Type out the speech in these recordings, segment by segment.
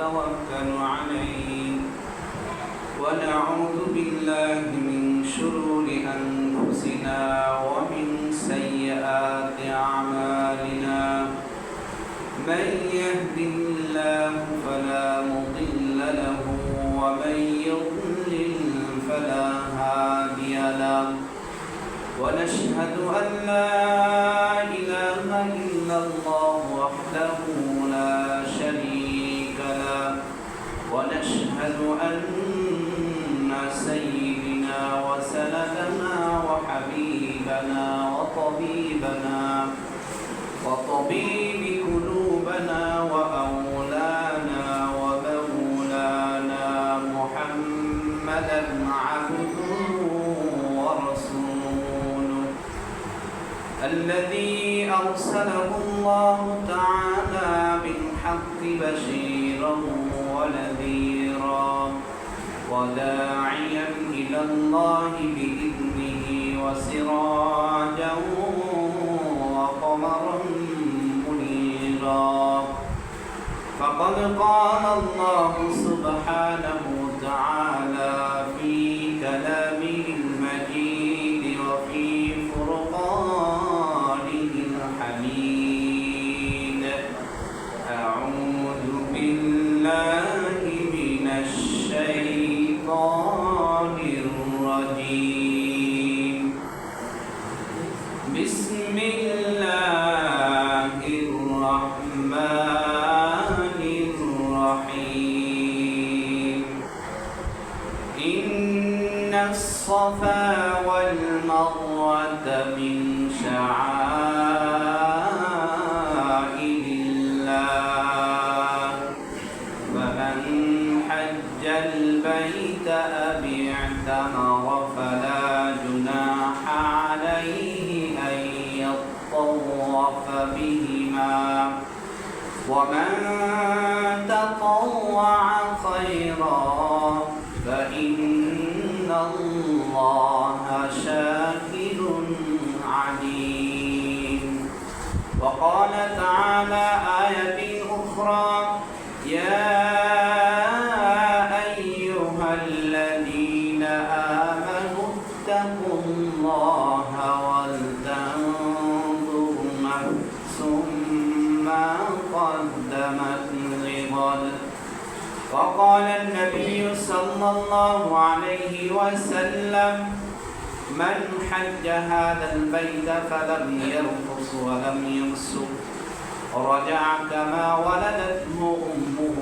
نتوكل عليه ونعوذ بالله من شرور أنفسنا ومن سيئات أعمالنا من يهده الله فلا مضل له ومن يضلل فلا هادي له ونشهد أن لا إله إلا الله وحده لا شريك له ونشهد أن سيدنا وسندنا وحبيبنا وطبيب قلوبنا وأولانا ومولانا محمدا عبده ورسوله الذي أرسله الله تعالى بالحق بشيرا ونذيرا وداعيا إلى الله بإذنه وسراجا وقمرا منيرا فقد قال الله سبحانه وتعالى في كلامه المجيد وفي فرقانه الحميد أعوذ بالله من الشيطان الرجيم بسم الله الرحمن الرحيم إن الصفا والمروة من شعائر الله فمن حج البيت أو اعتمر فلا جناح عليه أن يطوف بهما ومن تطوع خيرا فإن الله شاكر عليم وقال تعالى آية أخرى يا أيها الذين آمنوا اتقوا الله ولتنظر نفس ما قدمت لغد وقال النبي صلى الله عليه وسلم من حج هذا البيت فلم يرفث ولم يفسق رجع كما ولدته أمه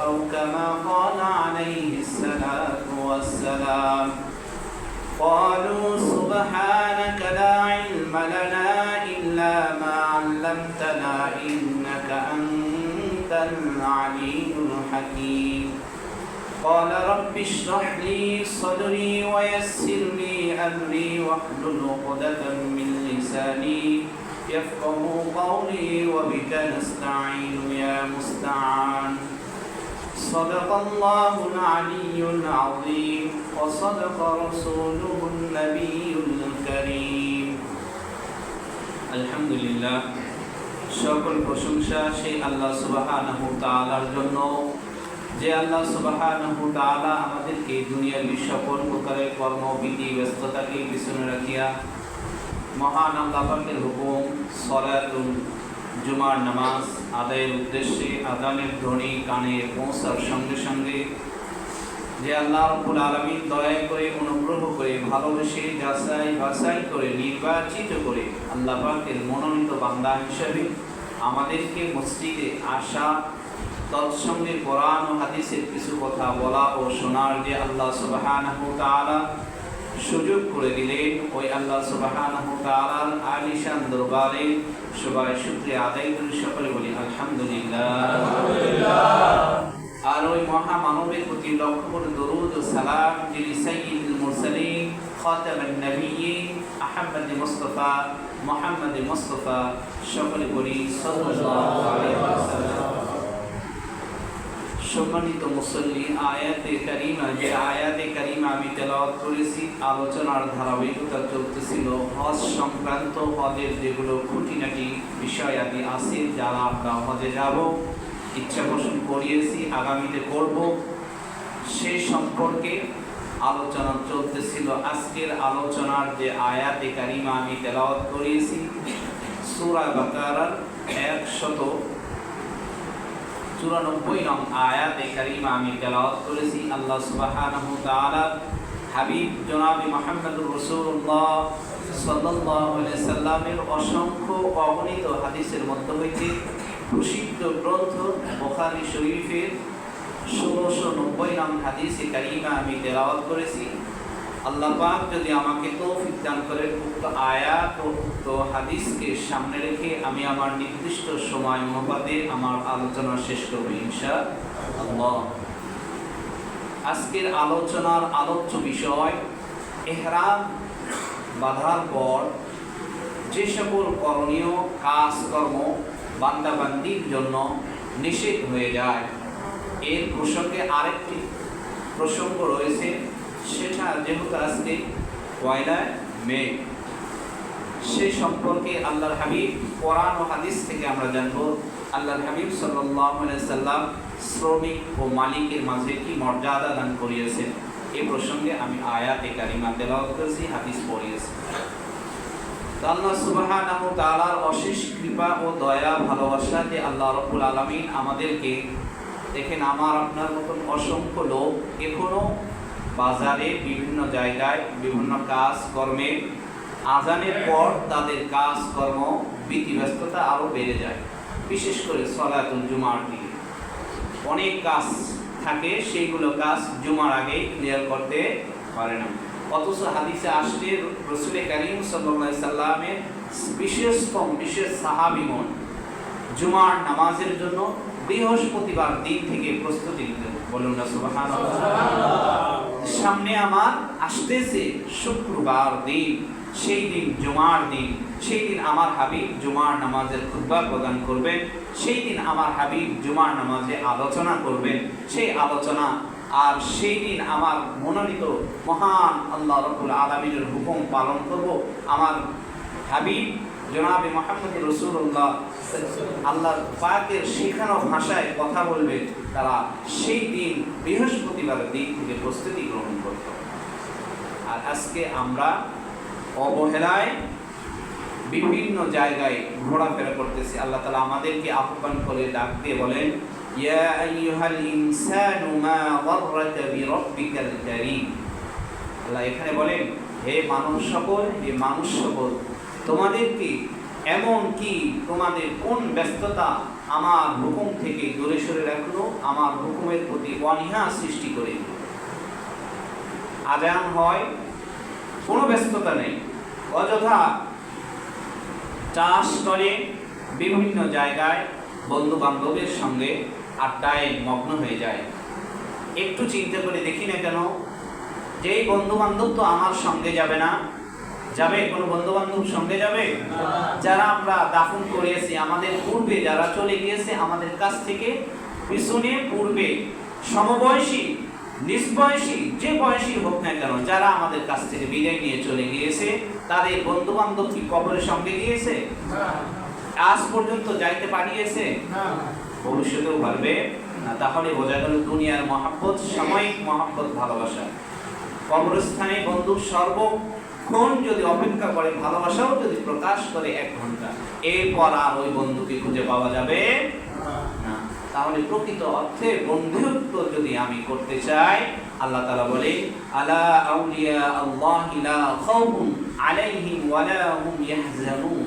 أو كما قال عليه الصلاة والسلام قالوا سبحانك لا علم لنا إلا ما علمتنا إنك أنت العليم الحكيم قال رب اشرح لي صدري ويسر لي أمري واحلل عقدة من لساني يفقه قولي وبك نستعين يا مستعان صدق الله العلي العظيم وصدق رسوله النبي الكريم الحمد لله সকল প্রশংসা সেই আল্লাহ সুবহানাহু তাআলার জন্য যে আল্লাহ সুবহানাহু তাআলা আমাদেরকে দুনিয়ার সকল প্রকারের কর্মবিধি ব্যস্ততাকে পিছনে রাখিয়া মহান আল্লাহ পাকের হুকুম সালাতুল জুমার নামাজ আদায়ের উদ্দেশ্যে আযানের ধ্বনি কানে পৌঁছার সঙ্গে সঙ্গে যে আল্লাহ রাব্বুল আলামিন দয়া করে অনুগ্রহ করে ভালোবেসে যাচাই বাছাই করে নির্বাচিত করে আল্লাহ পাকের মনোনীত বান্দা হিসেবে আমাদেরকে মসজিদে আসা তৎসঙ্গে কোরআন ও হাদিসের কিছু কথা বলা ও শোনার যে আল্লাহ সুবহানাহু তাআলা সুযোগ করে দিলেন ওই আল্লাহ সুবহানাহু তাআলার আলিশান দরবারে সবাই শুকরিয়া আদায় করি সকলে বলি আলহামদুলিল্লাহ আর ওই মহামানবের প্রতি লক্ষ করে দরুদ ও সালাম যিনি সাইয়্যিদুল মুরসালিন খাতামুন নবিয়্যিন আহমদ মুস্তাফা মুহাম্মদ মুস্তাফা সকলে বলি সাল্লাল্লাহু আলাইহি ওয়াসাল্লাম সম্মানিত মুসল্লি আয়াতে কারিমা যে আয়াতে কারিমা আমি তেলাওয়াত করেছি আলোচনার ধারাবাহিকতা চলতেছিল হজ সংক্রান্ত হজের যেগুলো খুঁটিনাটি বিষয়াদি আছে যারা আমরা হজে যাব ইচ্ছা পোষণ করিয়েছি, আগামীতে করব, সেই সম্পর্কে আলোচনা চলতেছিল। আজকের আলোচনার যে আয়াতে কারিমা আমি তেলাওয়াত করিয়েছি সূরা বাকারার 194 নং আয়াতে কারিমা আমি তেলাওয়াত করেছি। আল্লাহ সুবহানাহু ওয়া তাআলা হাবিব জনাবে মুহাম্মদুর রাসূলুল্লাহ সাল্লাল্লাহু আলাইহি সাল্লামের অসংখ্য অগণিত হাদিসের মধ্যে হইতে প্রসিদ্ধ গ্রন্থ বুখারী শরীফের 1690 নং হাদিসে কারিমা আমি তেলাওয়াত করেছি। আল্লাহ পাক যদি আমাকে তৌফিক দান করেন, উক্ত আয়াত ও উক্ত হাদিসকে সামনে রেখে আমি আমার নির্দিষ্ট সময় অনুপাতে আমার আলোচনা শেষ করব ইনশাআল্লাহ। আজকের আলোচনার আলোচ্য বিষয় ইহরাম বাঁধার পর যে সকল করণীয় কাজকর্ম বান্দাবান্দির জন্য নিষেধ হয়ে যায়। এর প্রসঙ্গে আরেকটি প্রসঙ্গ রয়েছে, সেটা যেহেতু আজকে 1 মে, সে সম্পর্কে আল্লাহর হাবিব কোরআন ও হাদিস থেকে আমরা জানব আল্লাহর হাবিব সাল্লাল্লাহু আলাইহি সাল্লাম শ্রমিক ও মালিকের মাঝে কি মর্যাদা দান করিয়েছেন। এই প্রসঙ্গে আমি আয়াতে কারিমা তেলাওয়াত করেছি, হাদিস পড়িয়েছি। আল্লাহ সুবহানাহু ওয়া তাআলার অশেষ কৃপা ও দয়া ভালোবাসা যে আল্লাহ রাব্বুল আলামিন আমাদেরকে, দেখেন আমার আপনার মতন অসংখ্য লোক এখনো বাজারে বিভিন্ন জায়গায় বিভিন্ন কাজ কর্মে আজানের পর তাদের কাজকর্ম বিধিব্যস্ততা আরও বেড়ে যায়। বিশেষ করে সলাতুল জুমার দিনে অনেক কাজ থাকে, সেইগুলো কাজ জুমার আগে ক্লিয়ার করতে পারে না। অথচ হাদিসে আসলে রাসূল কারীম সাল্লাল্লাহু আলাইহি সাল্লামের বিশেষ সাহাবীগণ জুমার নামাজের জন্য বৃহস্পতিবার দিন থেকে প্রস্তুতি নিতেন। বলুন না সুবহানাল্লাহ। সামনে আমার আসতেছে শুক্রবার দিন, সেই দিন জুমার দিন, সেই দিন আমার হাবিব জুমার নামাজের খুতবা প্রদান করবেন, সেই দিন আমার হাবিব জুমার নামাজে আলোচনা করবেন। সেই আলোচনা আর সেই দিন আমার মনোনীত মহান আল্লাহ রাব্বুল আলামিনের হুকুম পালন করব। আমার হাবিব জনাবে মুহাম্মদুর রাসূলুল্লাহ আল্লাহ পাকের শেখানো ভাষায় কথা বলবে, তারা সেই দিন বৃহস্পতিবার দিন থেকে প্রস্তুতি গ্রহণ করত। আর আজকে আমরা অবহেলায় বিভিন্ন জায়গায় ঘোরাফেরা করতেছি। আল্লাহ তাআলা আমাদেরকে আহ্বান করে ডাক দিয়ে বলেন, ইয়া আইয়ুহাল ইনসানু মা গাররাকা বিরাব্বিকাল কারীম। আল্লাহ এখানে বলেন, হে মানুষ সকল, হে মানুষ সকল, তোমাদেরকে এমন কি তোমাদের কোন ব্যস্ততা আমার হুকুম থেকে দূরে সরে রাখলো, আমার হুকুমের প্রতি অনীহা সৃষ্টি করে। আজান হয়, কোনো ব্যস্ততা নেই, অযথা চাষ করে বিভিন্ন জায়গায় বন্ধু বান্ধবের সঙ্গে আড্ডায় মগ্ন হয়ে যায়। একটু চিন্তা করে দেখি না কেন, যেই বন্ধু বান্ধব তো আমার সঙ্গে যাবে না, যাবে কোনো বন্ধু বান্ধব সঙ্গে যাবে? যারা আমরা দাফন করিয়েছি, আমাদের পূর্বে যারা চলে গিয়েছে আমাদের কাছ থেকে, পিছনে পূর্বে সমবয়সী নিষ্বয়সী যে বয়সী হোক না কেন, যারা আমাদের কাছ থেকে বিদায় নিয়ে চলে গিয়েছে, তাদের বন্ধু বান্ধব কি কবরের সঙ্গে গিয়েছে? আজ পর্যন্ত যাইতে পারিয়েছে? ভবিষ্যতেও পারবে না। তাহলে বোঝা গেল দুনিয়ার মহাব্বত সাময়িক মহাব্বত, ভালোবাসা। কবরস্থানে বন্ধু সর্বক্ষণ যদি অপেক্ষা করে, ভালোবাসাও যদি প্রকাশ করে 1 ঘন্টা, এরপর আর ওই বন্ধুকে খুঁজে পাওয়া যাবে না। তাহলে প্রকৃত অর্থে বন্ধুত্ব যদি আমি করতে চাই, আল্লাহ তাআলা বলে, আলা আউলিয়া আল্লাহি লা খাউফুন আলাইহিম ওয়া লা হুম ইয়াহজানুন।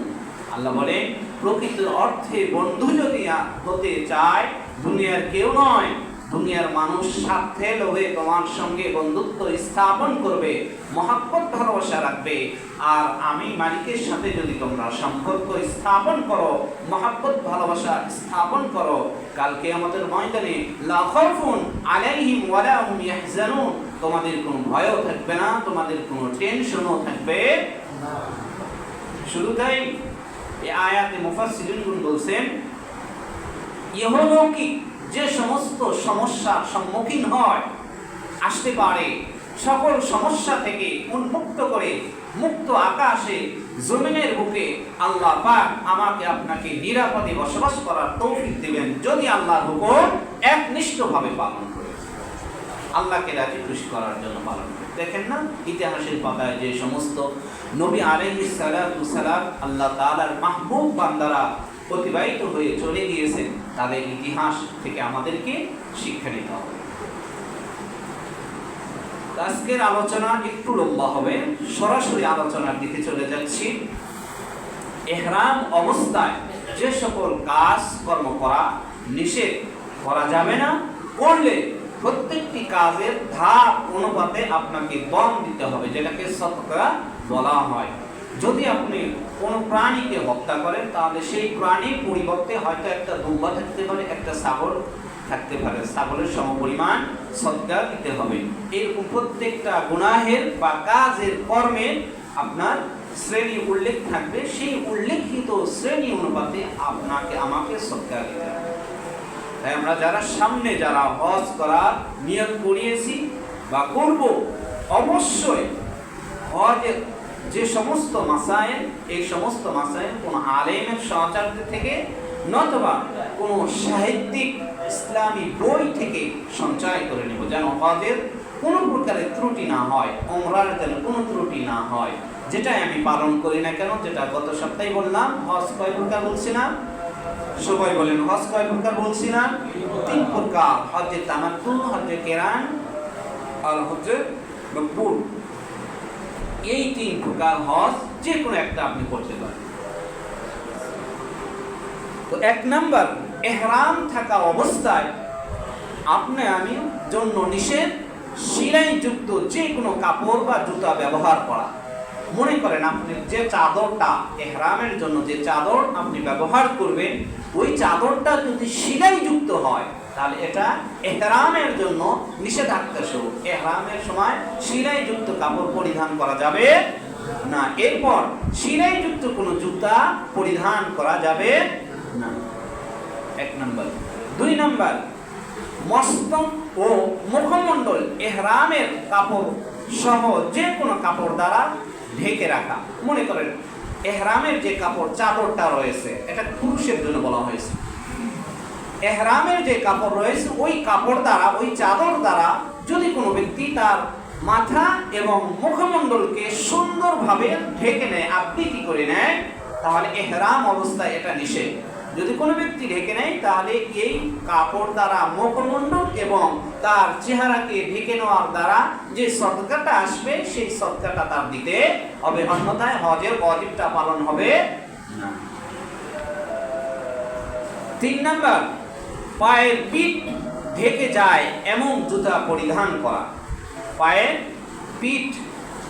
আল্লাহ বলে, প্রকৃত অর্থে বন্ধু যদি হতে চায়, দুনিয়ার কেউ নয়, দুনিয়ার মানুষ স্বার্থে লোভে তোমার সঙ্গে বন্ধুত্ব স্থাপন করবে, মহাব্বত ভালোবাসা রাখবে। আর আমি মালিকের সাথে যদি তোমরা সম্পর্ক স্থাপন করো, মহাব্বত ভালোবাসা স্থাপন করো, কালকে আমাদের ময়দানে লা খাউফুন আলাইহিম ওয়া লা হুম ইয়াহজানুন, তোমাদের কোনো ভয়ও থাকবে না, তোমাদের কোনো টেনশনও থাকবে না। শুধু তাই, এই আয়াতে মুফাসসিরিনগণ বলছেন, ইহলৌকিক যে সমস্ত সমস্যার সম্মুখীন হয়, আসতে পারে, সকল সমস্যা থেকে উন্মুক্ত করে মুক্ত আকাশে জমিনের বুকে আল্লাহ পাক আমাকে আপনাকে নিরাপদে বসবাস করার তৌফিক দিবেন যদি আল্লাহর হুকুম একনিষ্ঠভাবে পালন করে, আল্লাহকে রাজি খুশি করার জন্য পালন করে। দেখেন না ইতিহাসের পাতায় যে সমস্ত নবী আলাইহিস সালাতু সালাম আল্লাহ তাআলার মাহবুব বান্দারা অতিবাহিত হয়ে চলে গিয়েছেন, তাদের ইতিহাস থেকে আমাদেরকে শিক্ষা নিতে হবে। আজকের আলোচনা একটু লম্বা হবে, সরাসরি আলোচনার দিকে চলে যাচ্ছি। ইহরাম অবস্থায় যে সকল কাজ কর্ম করা নিষেধ, করা যাবে না, করলে প্রত্যেকটি কাজের ধাপ অনুপাতে আপনাকে দম দিতে হবে, যেটাকে সদকা বলা হয়। যদি আপনি কোনো প্রাণীকে হত্যা করেন তাহলে সেই প্রাণীর পরিবর্তে হয়তো একটা দুম্বা থাকতে পারে, একটা ছাগল থাকতে পারে, ছাগলের সমপরিমাণ সদকা দিতে হবে। এরকম প্রত্যেকটা গুনাহের বা কাজের কর্মের আপনার শ্রেণী উল্লেখ থাকবে, সেই উল্লেখিত শ্রেণী অনুপাতে আপনাকে আমাকে সদকা দিতে হবে। তাই আমরা যারা সামনে যারা হজ করার নিয়ত করিয়েছি বা করব, অবশ্যই হজের যে সমস্ত মাসায়েল, এই সমস্ত মাসায়েল কোন আলেমের সহচারিত থেকে নতুবা কোনো সাহিত্যিক ইসলামী বই থেকে সঞ্চয় করে নেব, যেন হজের কোনো প্রকারের ত্রুটি না হয়, ওমরার যেন কোনো ত্রুটি না হয়। যেটাই আমি পালন করি না কেন, যেটা গত সপ্তাহে বললাম, হজ কয় প্রকার বলছি না? সবাই বলেন হজ কয় প্রকার বলছি না? 3 প্রকার, হজ্জে তামাত্তু, হজ্জে কিরান আর হজ্জে মাকবুল। এই 3 প্রকার হজ যে কোনো একটা আপনি করতে পারেন। তো 1 নাম্বার, ইহরাম থাকা অবস্থায় আপনি আমি জন্য নিষেধ সেলাইযুক্ত যে কোনো কাপড় বা জুতা ব্যবহার করা। মনে করেন আপনি যে চাদরটা ইহরামের জন্য যে চাদর আপনি ব্যবহার করবেন, ওই চাদরটা যদি সেলাইযুক্ত হয় তাহলে এটা ইহরামের জন্য নিষেধাজ্ঞা স্বরূপ। ইহরামের সময় সেলাইযুক্ত কাপড় পরিধান করা যাবে না। এরপর সেলাইযুক্ত কোনো জুতা পরিধান করা যাবে না, 1 নাম্বার। 2 নাম্বার, মস্তক ও মুখমণ্ডল ইহরামের কাপড় সহ যে কোনো কাপড় দ্বারা ঢেকে রাখা। মনে করেন ইহরামের যে কাপড় চাদরটা রয়েছে, এটা পুরুষের জন্য বলা হয়েছে। ইহরামের যে কাপড় রয়েছে ওই কাপড় দ্বারা, ওই চাদর দ্বারা যদি কোনো ব্যক্তি তার মাথা এবং মুখমণ্ডলকে সুন্দরভাবে ঢেকে নেয়, আবৃত্তি করে নেয়, তাহলে ইহরাম অবস্থায় এটা নিষেধ। যদি কোনো ব্যক্তি ঢেকে নেয় তাহলে এই কাপড় দ্বারা মুখমণ্ডল এবং তার চেহারাকে ঢেকে নেওয়ার দ্বারা যে সদকাটা আসবে সেই সদকাটা তার দিতে হবে, অন্যথায় হজের ওয়াজিবটা পালন হবে না। 3 নাম্বার, পায়ের পিঠ ঢেকে যায় এমন জুতা পরিধান করা। পায়ের পিঠ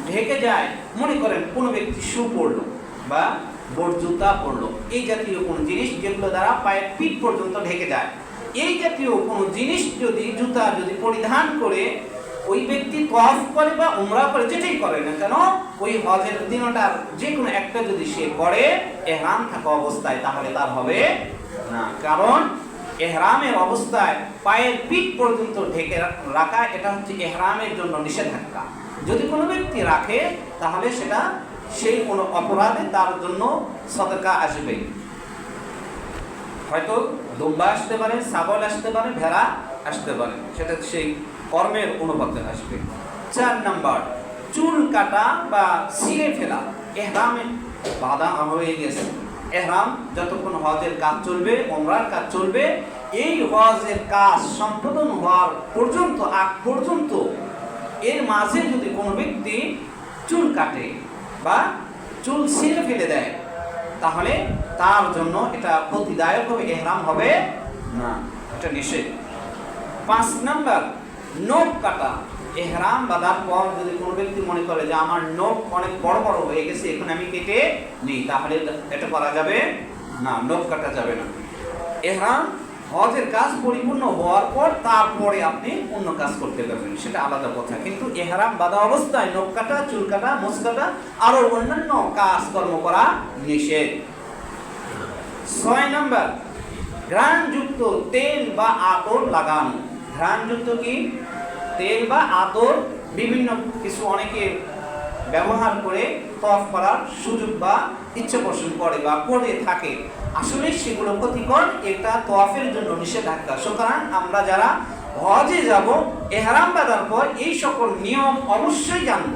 ঢেকে যায়, মনে করেন কোনো ব্যক্তি শু পরলো বা বোট জুতা পরলো, এই জাতীয় কোনো জিনিস যেগুলো দ্বারা পায়ের পিঠ পর্যন্ত ঢেকে যায়, এই জাতীয় কোনো জিনিস যদি জুতা যদি পরিধান করে ওই ব্যক্তি তওয়াফ করে বা উমরা করে, যেটাই করে না কেন, ওই হজের দিনটার যে কোনো একটা যদি সে করে ইহরাম থাকা অবস্থায়, তাহলে তার হবে না। কারণ ইহরামের অবস্থায় পায়ের পিঠ পর্যন্ত ঢেকে রাখা এটা হচ্ছে ইহরামের জন্য নিষেধাজ্ঞা। যদি কোনো ব্যক্তি রাখে তাহলে সেটা সেই কোনো অপরাধে তার জন্য সদকা আসবে। হয়তো দুম্বা আসতে পারে, ছাগল আসতে পারে, ভেড়া আসতে পারে, সেটা সেই কর্মের অনুপাতে আসবে। 4 নাম্বার, চুল কাটা বা ছিঁড়ে ফেলা। ইহরামে বাধা হয়ে গেছে, ইহরাম যতক্ষণ হজের কাজ চলবে, ওমরার কাজ চলবে, এই হজের কাজ সম্পাদন হওয়ার পর্যন্ত, আগ পর্যন্ত এর মাঝে যদি কোনো ব্যক্তি চুল কাটে বা চুল ছিঁড়ে ফেলে দেয় তাহলে তার জন্য এটা ক্ষতিদায়ক হবে, ইহরাম হবে না, এটা নিষেধ। 5 নাম্বার, নখ কাটা। ইহরাম বাঁধার পর যদি কোনো ব্যক্তি মনে করে যে আমার নখ অনেক বড় বড় হয়ে গেছে, এখন আমি কেটে নিই, তাহলে এটা করা যাবে না, নখ কাটা যাবে না। ইহরাম হজের কাজ পরিপূর্ণ হওয়ার পর তারপরে আপনি অন্য কাজ করতে পারবেন, সেটা আলাদা কথা। কিন্তু ইহরাম বাঁধা অবস্থায় নখ কাটা, চুল কাটা, মোছ কাটা আরো অন্যান্য কাজকর্ম করা নিষেধ। 6 নাম্বার, ঘ্রাণযুক্ত তেল বা আতর লাগানো। ঘ্রাণযুক্ত কি? তেল বা আতর, বিভিন্ন কিছু অনেকে ব্যবহার করে তওয়াফ করার সুযোগ বা ইচ্ছে পোষণ করে বা করে থাকে, আসলে সেগুলো ক্ষতিকর, এটা তওয়াফের জন্য নিষেধাজ্ঞা। সুতরাং আমরা যারা হজে যাব ইহরাম বাঁধার পর এই সকল নিয়ম অবশ্যই জানব।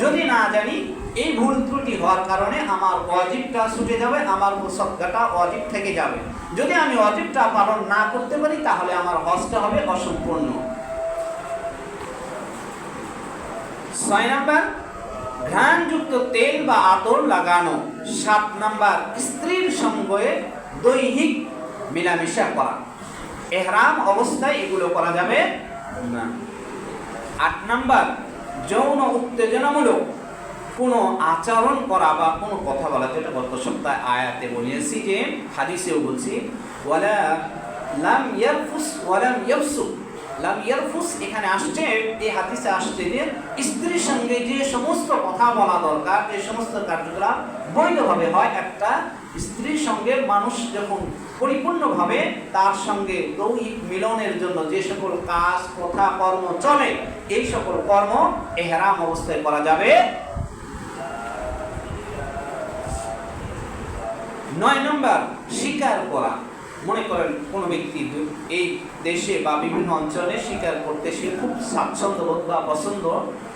যদি না জানি এই ভুল ত্রুটি হওয়ার কারণে আমার ওয়াজিবটা ছুটে যাবে, আমার মুসাক্কাটা ওয়াজিব থেকে যাবে। যদি আমি ওয়াজিবটা পালন না করতে পারি তাহলে আমার হজটা হবে অসম্পূর্ণ। 6 নাম্বার, ঘ্রাণযুক্ত তেল বা আতর লাগানো। 7 নাম্বার, স্ত্রীর সঙ্গে দৈহিক মিলামেশা করা। ইহরাম অবস্থায় এগুলো করা যাবে না। 8 নাম্বার, যৌন উত্তেজনামূলক কোনো আচরণ করা বা কোনো কথা বলা, যেটা গত সপ্তাহে আয়াতে বলেছি, যে হাদিসেও বলছি, ওয়ালা লাম ইয়ারফুস ওয়ালাম ইয়াফসুক। লাম ইয়ারফুস এখানে আসছে, এই হাদিসে আসছে যে স্ত্রীর সঙ্গে যে সমস্ত কথা বলা দরকার, যে সমস্ত কার্যকলাপ বৈধভাবে হয়, একটা স্ত্রীর সঙ্গে মানুষ যখন পরিপূর্ণভাবে তার সঙ্গে দৈহিক মিলনের জন্য যে সকল কাজ, কথা, কর্ম চলে, এই সকল কর্ম ইহরাম অবস্থায় করা যাবে। 9 নম্বর, শিকার করা। মনে করেন কোনো ব্যক্তি এই দেশে বা বিভিন্ন অঞ্চলে শিকার করতে সে খুব স্বাচ্ছন্দ্যবোধ বা পছন্দ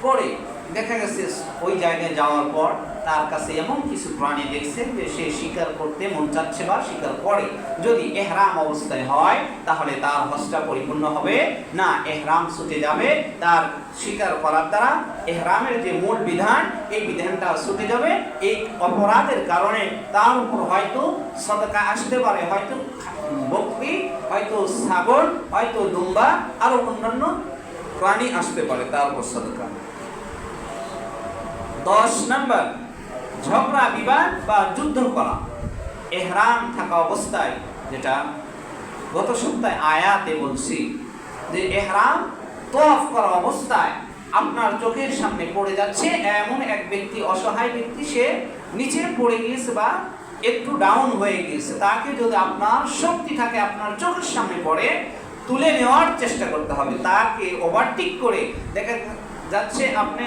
করে, দেখা গেছে ওই জায়গায় যাওয়ার পর তার কাছে এমন কিছু প্রাণী দেখছে যে সে শিকার করতে মন চাচ্ছে বা শিকার করে, যদি ইহরাম অবস্থায় হয় তাহলে তার হজটা পরিপূর্ণ হবে না, ইহরাম ছুটে যাবে। তার শিকার করার দ্বারা ইহরামের যে মূল বিধান, এই বিধানটা ছুটে যাবে। এই অপরাধের কারণে তার উপর হয়তো সদকা আসতে পারে, হয়তো বকরি, হয়তো ছাগল, হয়তো দুম্বা, আরো অন্যান্য প্রাণী আসতে পারে তার উপর সদকা। 10 নম্বর, ঝগড়া বিবাদ বা যুদ্ধ করা। ইহরাম থাকা অবস্থায়, যেটা গত সপ্তাহে আয়াতে বলছি, যে ইহরাম তওয়াফ করা অবস্থায় আপনার চোখের সামনে পড়ে যাচ্ছে এমন এক ব্যক্তি, অসহায় ব্যক্তি, সে নিচে পড়ে গিয়েছে বা একটু ডাউন হয়ে গিয়েছে, তাকে যদি আপনার শক্তি থাকে আপনার চোখের সামনে পড়ে, তুলে নেওয়ার চেষ্টা করতে হবে। তাকে ওভারটেক করে দেখা যাচ্ছে আপনি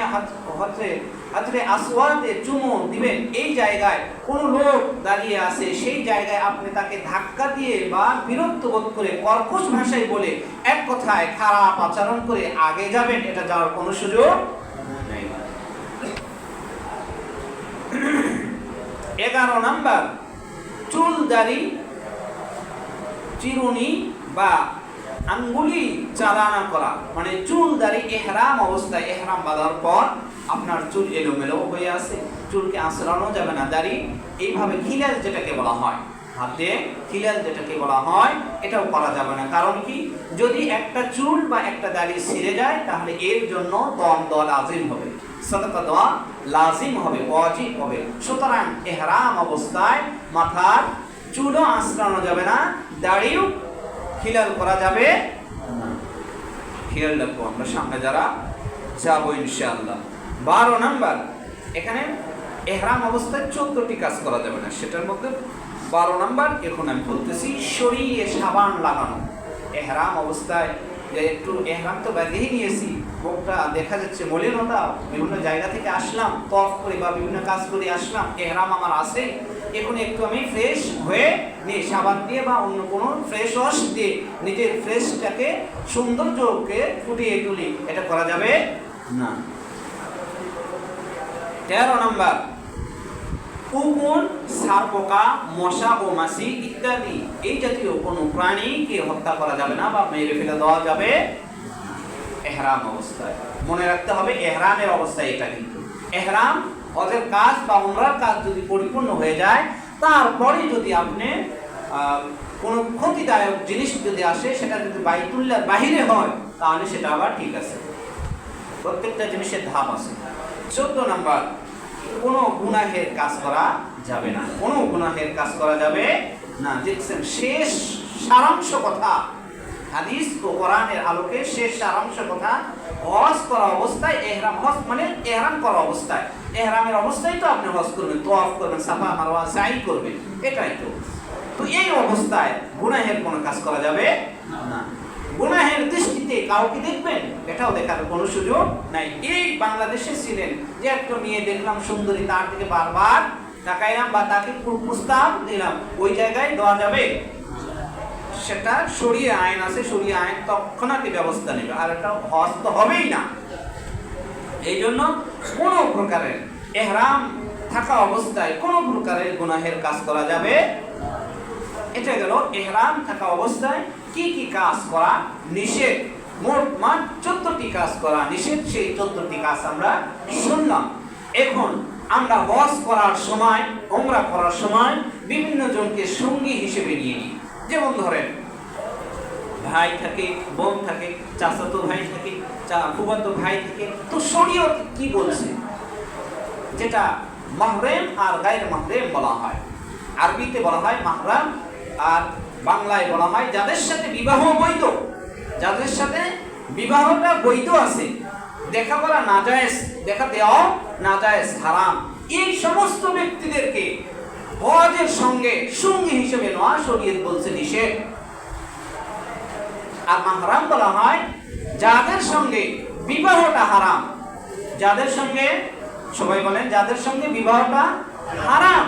হাজরে আসওয়াদে চুমু দিবেন, এই জায়গায় কোনো লোক দাঁড়িয়ে আছে, সেই জায়গায় আপনি তাকে ধাক্কা দিয়ে বা বিরক্ত বোধ করে কর্কশ ভাষায় বলে, এক কথায় খারাপ আচরণ করে আগে যাবেন, এটা যাওয়ার কোনো সুযোগ নেই। 11 নাম্বার, চুল দাড়ি চিরুনি বা আঙ্গুলি চালানা করা। মানে চুল দাড়ি ইহরাম অবস্থায়, ইহরাম বাঁধার পর আপনার চুল এলোমেলো হয়ে আছে, চুলকে আঁচড়ানো যাবে না। দাড়ি এইভাবে খিলাল যেটাকে বলা হয়, হাতে খিলাল যেটাকে বলা হয়, এটাও করা যাবে না। কারণ কি, যদি একটা চুল বা একটা দাড়ি ছিঁড়ে যায় তাহলে এর জন্য দম দেওয়া লাজিম হবে, সাদাকা দেওয়া লাজিম হবে, ওয়াজিব হবে। সুতরাং ইহরাম অবস্থায় মাথার চুলও আঁচড়ানো যাবে না, দাড়িও খিলাল করা যাবে না। খেয়াল রাখবো আমরা সামনে যারা যাবো ইনশাআল্লাহ। 12 নাম্বার, এখানে ইহরাম অবস্থায় 14টি কাজ করা যাবে না, সেটার মধ্যে 12 নাম্বার এখন আমি বলতেছি, শরীরে সাবান লাগানো। ইহরাম অবস্থায় একটু ইহরাম তো বেঁধেই নিয়েছি, মুখটা দেখা যাচ্ছে মলিনতা, বিভিন্ন জায়গা থেকে আসলাম, তওয়াফ করে বা বিভিন্ন কাজ করে আসলাম, ইহরাম আমার আছে, এখন একটু আমি ফ্রেশ হয়ে নিয়ে সাবান দিয়ে বা অন্য কোনো ফ্রেশ ওয়াশ দিয়ে নিজের ফ্রেশটাকে, সৌন্দর্যকে ফুটিয়ে তুলি, এটা করা যাবে না। 13 নাম্বার, কুকুর, সারপোকা, মশা ও মাছি ইত্যাদি এই জাতীয় কোনো প্রাণীকে হত্যা করা যাবে না বা মেরে ফেলে দেওয়া যাবে ইহরাম অবস্থায়। মনে রাখতে হবে ইহরামের অবস্থায় এটা, কিন্তু ইহরাম হজের কাজ বা উমরার কাজ যদি পরিপূর্ণ হয়ে যায়, তারপরে যদি আপনি কোনো ক্ষতিদায়ক জিনিস যদি আসে, সেটা যদি বাইতুল্লাহর বাহিরে হয় তাহলে সেটা আবার ঠিক আছে, প্রত্যেকটা জিনিসের ধাপ আছে। 14 নাম্বার, কোনো গুনাহের কাজ করা যাবে না, কোনো গুনাহের কাজ করা যাবে না। দেখছেন শেষ সারাংশ কথা, হাদিস ও কোরআনের আলোকে শেষ সারাংশ কথা, হজ করা অবস্থায় ইহরাম, হজ মানে ইহরাম করা অবস্থায়, ইহরামের অবস্থায় তো আপনি হজ করবেন, তওয়াফ করবেন, সাফা মারওয়া সাই করবেন, এটাই তো। তো এই অবস্থায় গুনাহের কোনো কাজ করা যাবে না। গুনাহের দৃষ্টিতে মসজিদে কাউকে দেখবেন, এটাও দেখার কোনো সুযোগ নাই। এই বাংলাদেশে ছিলেন যে একটা মেয়ে দেখলাম সুন্দরী, তার দিকে বারবার তাকাইলাম বা তাকে প্রস্তাব দিলাম, ওই জায়গায় দেওয়া যাবে? সেটা শরীয়ত আইন আছে, শরীয়ত আইন তৎক্ষণাৎ ব্যবস্থা নেবে, আর এটা হজ তো হবেই না। এই জন্য কোনো প্রকারের ইহরাম থাকা অবস্থায় কোনো প্রকারের গুনাহের কাজ করা যাবে। এটা গেল ইহরাম থাকা অবস্থায় কি কি কাজ করা নিষেধ। মোট 14টি কাজ করা নিষেধ, সেই 14টি কাজ আমরা শুনলাম। এখন আমরা হজ করার সময়, উমরা করার সময় বিভিন্ন জনকে সঙ্গী হিসেবে নিয়ে নিই। যেমন ধরেন ভাই থাকে, বোন থাকে, চাচাতো ভাই থাকে, ফুফাতো ভাই থাকে। তো শরীয়ত কি বলছে? যেটা মাহরেম আর গায়র মাহরেম বলা হয়। আরবিতে বলা হয় মাহরাম, আর বাংলায় বলা হয় যাদের সাথে বিবাহ বৈধ, যাদের সাথে বিবাহটা বৈধ আছে, দেখা করা নাজায়েজ, দেখা দেওয়া নাজায়েজ, হারাম। এই সমস্ত ব্যক্তিদেরকে হজের সঙ্গে সঙ্গী হিসেবে নেওয়া শরীয়ত বলছে নিষেধ। আর মাহরাম বলা হয় যাদের সঙ্গে বিবাহটা হারাম, যাদের সঙ্গে, সবাই বলেন, যাদের সঙ্গে বিবাহটা হারাম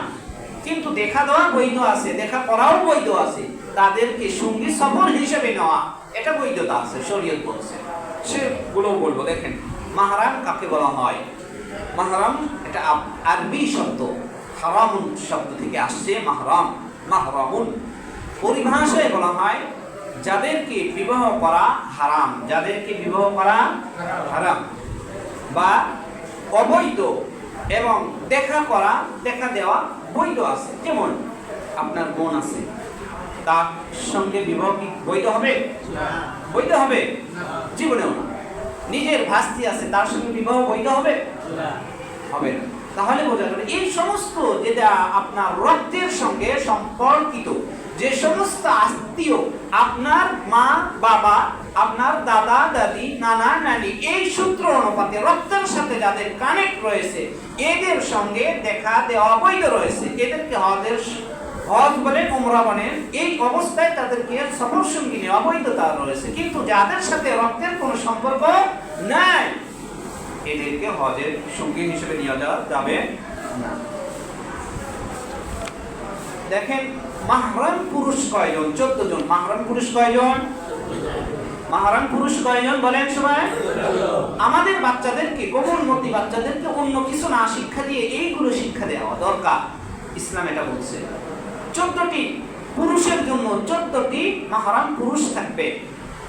কিন্তু দেখা দেওয়া বৈধ আছে, দেখা করাও বৈধ আছে, তাদেরকে সঙ্গী সফর হিসেবে নেওয়া, এটা বৈধতা আছে, শরীয়ত বলছে। সেগুলো বলবো। দেখেন মাহরাম কাকে বলা হয়? মাহরাম এটা আরবি শব্দ, হারামুন শব্দ থেকে আসছে মাহরাম। মাহরামুন পরিভাষায় বলা হয় যাদেরকে বিবাহ করা হারাম, যাদেরকে বিবাহ করা হারাম বা অবৈধ, এবং দেখা করা, দেখা দেওয়া বৈধ আছে। যেমন আপনার বোন আছে, তার সঙ্গে বিবাহ কি বৈধ হবে? বৈধ হবে? জীবনেও না। নিজের ভাস্তি আছে, তার সঙ্গে বিবাহ বৈধ হবে? হবে না। তাহলে বোঝা গেল এই সমস্ত যেটা আপনার রক্তের সঙ্গে সম্পর্কিত, যে সমস্ত আত্মীয়, আপনার মা বাবা, আপনার দাদা দাদি, নানা নানি, এই সূত্র অনুপাতে রক্তের সাথে যাদের কানেক্ট রয়েছে, এদের সঙ্গে দেখা দেওয়া বৈধ রয়েছে। এদেরকে হজ বলেন, উমরা বলেন, এই অবস্থায় তাদেরকে সফর সঙ্গী নেওয়া বৈধতা রয়েছে। কিন্তু যাদের সাথে রক্তের কোনো সম্পর্ক নাই, এদেরকে হজের সঙ্গী হিসেবে নিয়ে যাওয়া যাবে না। দেখেন মাহরাম পুরুষ কয়জন? 14 জন। মাহরাম পুরুষ কয়জন? মাহরাম পুরুষ কয়জন বলেন সবাই? আমাদের বাচ্চাদেরকে, কোমলমতি বাচ্চাদেরকে অন্য কিছু না শিক্ষা দিয়ে এইগুলো শিক্ষা দেওয়া দরকার। ইসলাম এটা বলছে। 14টি পুরুষের জন্য 14টি মাহরাম পুরুষ থাকবে,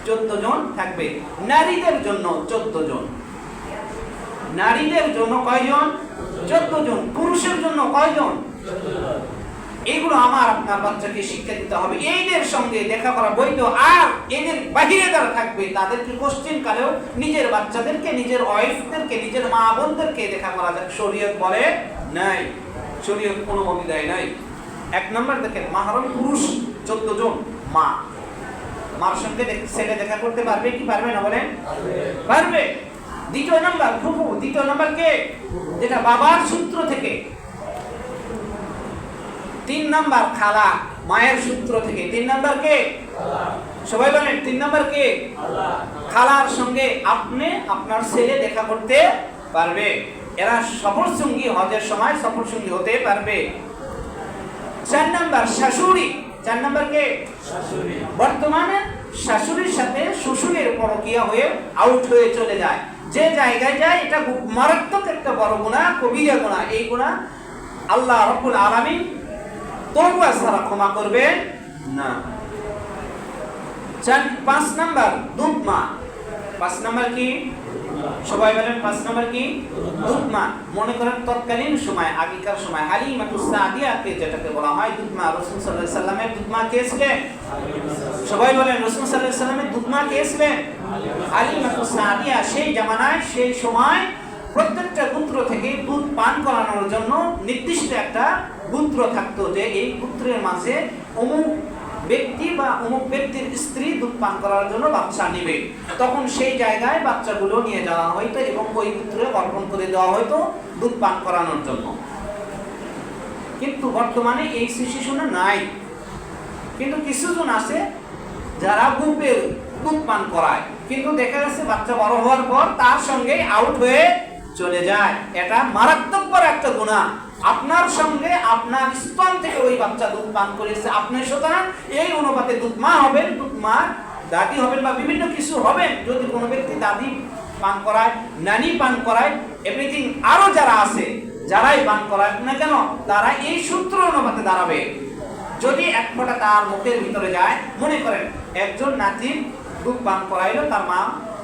14 জন থাকবে। নারীদের জন্য 14 জন। নারীদের জন্য কয়জন? 14 জন। পুরুষের জন্য কয়জন? এইগুলো আমার আপনার বাচ্চাকে শিক্ষা দিতে হবে। এইদের সঙ্গে দেখা করা বৈধ। আর এদের বাহিরে যারা থাকবে তাদেরকে কোশ্চেন কালেও নিজের বাচ্চাদেরকে, নিজের ওয়াইফদেরকে, নিজের মা বোনদেরকে দেখা করা যায়, শরীয়ত বলে নাই, শরীয়ত কোনো অনুমতি দেয় নাই। 1 নম্বর দেখেন মাহরাম পুরুষ 14 জন। মা, মার সঙ্গে ছেলে দেখা করতে পারবে কি পারবে না বলেন? পারবে। 2 নম্বর ফুফু। 2 নম্বর কে? যেটা বাবার সূত্র থেকে। 3 নম্বর খালা, মায়ের সূত্র থেকে। 3 নম্বর কে? সবাই বলেন 3 নম্বর কে? খালার সঙ্গে আপনি আপনার ছেলে দেখা করতে পারবে। এরা সফর সঙ্গী, হজের সময় সফর সঙ্গী হতে পারবে। 4 নম্বর শাশুড়ি। 4 নম্বর কে? শাশুড়ি। বর্তমানে শাশুড়ির সাথে শ্বশুরের পরকীয়া হয়ে আউট হয়ে চলে যায়, যে জায়গায় যায় এটা মারাত্মক একটা বড় গুনাহ, কবিরা গুনাহ। এই গুনাহ আল্লাহ রাব্বুল আলামিন তওবা ছাড়া ক্ষমা করবেন না। 5 নম্বর দুধ মা। 5 নম্বর কি? সবাই বলেন 5 নম্বর কি? দুধ মা। মনে করেন তৎকালীন সময়, আগেকার সময় হালিমাতুস সাদিয়াকে যেটাকে বলা হয় দুধ মা, রাসূল সাল্লাল্লাহু আলাইহি সাল্লামের দুধ মা কে ছিলেন? সবাই বলেন রাসূল সাল্লাল্লাহু আলাইহি সাল্লামের দুধ মা কে ছিলেন? হালিমাতুস সাদিয়া। সেই জামানায়, সেই সময় প্রত্যেকটা পুত্র থেকে দুধ পান করানোর জন্য নির্দিষ্ট একটা পুত্র থাকতো, যে এই পুত্রের মাঝে অমুক ব্যক্তি বা অমুক ব্যক্তির স্ত্রী দুধ পান করার জন্য বাচ্চা নেবে। তখন সেই জায়গায় বাচ্চাগুলো নিয়ে যাওয়া হইতো এবং ওই পুত্রে অর্পণ করে দেওয়া হইতো দুধ পান করানোর জন্য। কিন্তু বর্তমানে এই সিচুয়েশন নাই। কিন্তু কিছুজন আছে যারা দুধ পান করায়, কিন্তু দেখা যাচ্ছে বাচ্চা বড় হওয়ার পর তার সঙ্গে আউট হয়ে চলে যায়। এটা মারাত্মক বড় একটা গুনাহ। আপনার সঙ্গে আপনার স্তন থেকে ওই বাচ্চা দুধ পান করেছে, আপনি সুতরাং এই অনুপাতে দুধ মা হবেন, দুধ মা দাদি হবেন বা বিভিন্ন কিছু হবেন। যদি কোনো ব্যক্তি দাদি পান করায়, নানি পান করায়, এভরিথিং আরো যারা আছে যারাই পান করায় না কেন, তারা এই সূত্র অনুপাতে দাঁড়াবে। যদি এক ফোঁটা তার মুখের ভিতরে যায়, মনে করেন একজন নাতির দুধ পান করাইলো, তার মা